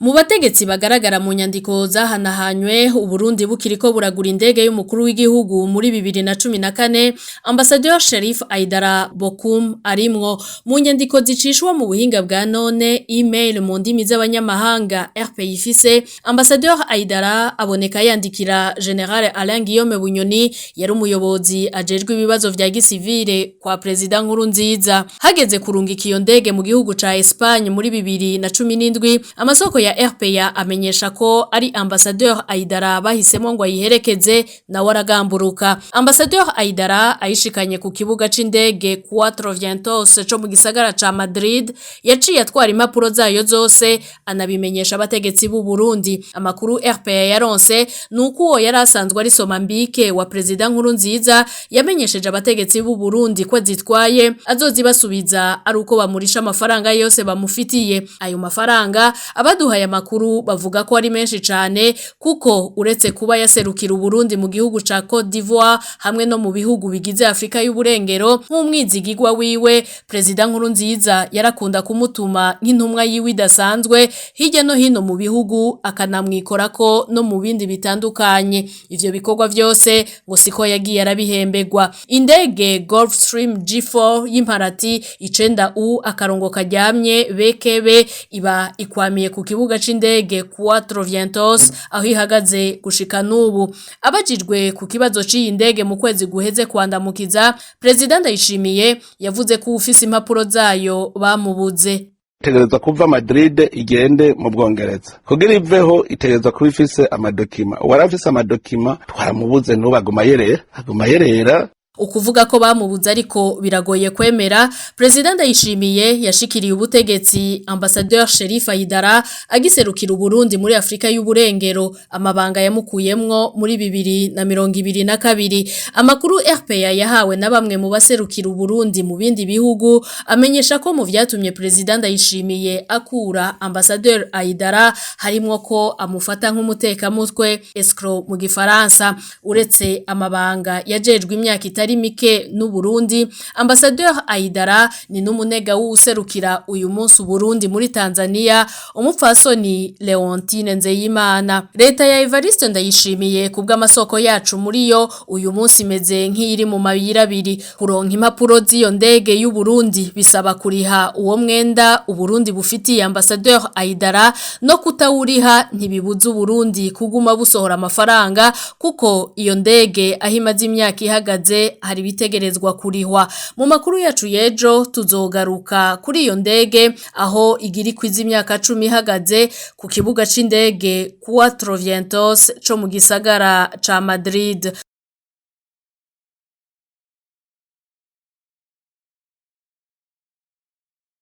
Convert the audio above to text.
Mu bategetsi bagaragara mu nyandiko zahanahanywe Uburundi bukiriko buragura indege y'umukuru w'igihugu muri 2014 Ambassadeur Sherif Aidara Bokoum arimwo mu nyandiko zicishwa mu buhinga bwa none email mu ndimi z'abanyamahanga RPI ifise Ambassadeur Aidara aboneka yandikira General Alain Guillaume Bunyoni yari umuyobozi ajejwe ibibazo vya gisivile kwa President Nkurunziza hageze kurungika iyo ndege mu gihugu ca Espagne muri 2017 amasoko ya RPA amenyesha ko ari Ambassadeur Aidara bahisemo ngo ayiherekeze na waragamburuka. Ambassadeur Aidara ayishikanye ku kibuga c'indege Cuatro Vientos co mu gisagara ca Madrid yaciye atwara impapuro zayo zose anabimenyesha abategetsi b'u Burundi. Amakuru RPA yaronse nuko uwo yari asanzwe ari Somambike wa President Nkurunziza yamenyesheje abategetsi b'u Burundi ko zitwaye azozibasubiza ari uko bamurisha amafaranga yose bamufitiye. Ayo mafaranga abaduhaye amakuru bavuga ko ari menshi cyane kuko uretse kuba yaserukira Burundi mu gihugu ca Côte d'Ivoire hamwe no mu bihugu bigize Afrika y'uburengero nk'umwizigirwa wiwe President Nkurunziza yarakunda kumutuma nk'intumwa yiwe idasanzwe hirya no hino mu bihugu akanamwikorako no mu bindi bitandukanye. Ivyo bikorwa vyose ngo siko yagiye arabihembegwa. Indege Gulfstream G4 y'imparati 9U akarongo karyamye bekebe iba ikwamiye ku kibuga c'indege Cuatro Vientos aho ihagaze gushika nubu. Abajijwe ku kibazo c'iyi ndege mu kwezi guheze kwandamukiza President Ndayishimiye yavuze ko ufise impapuro zayo bamubuze. Itegereza kuva Madrid igende mu Bwongereza kugira iveho itegereza kuba ifise amadokima warafise amadokima twaramubuze n'ubagoma yerera Ukuvuga ko bamubuza ariko biragoye kwemera. President Ndayishimiye yashikiriye ubutegetsi Ambassadeur Sherif Aidara agiserukira Burundi muri Afrika y'uburengero amabanga yamukuyemwo muri 2022. Amakuru RPA yahawe na bamwe mu baserukira Burundi mu bindi bihugu amenyesha ko mu vyatumye President Ndayishimiye akura Ambassadeur Aidara harimwo ko amufata nk'umutekamutwe escroc mu gifaransa. Uretse amabanga yajejwe imyaka itari mike n'u Burundi, Ambassadeur Aidara ni n'umunega w'userukira uyu munsi Burundi muri Tanzania umupfasoni Leontine Nzeyimana. Leta ya Evariste Ndayishimiye kubw'amasoko yacu muri yo uyu munsi imeze nk'iri mu mabiri abiri. Kuronka impapuro z'iyo ndege y'u Burundi bisaba kuriha uwo mwenda u Burundi bufitiye Ambassadeur Aidara no kutawuriha ntibibuza Burundi kuguma busohora amafaranga kuko iyo ndege ahimaze imyaka ihagaze hari bitegerezwa kurihwa. Mu makuru yacu yejo tuzogaruka kuri iyo ndege aho igiri kwiza imyaka 10 ihagaze ku kibuga c'indege Cuatro Vientos co mu gisagara ca Madrid.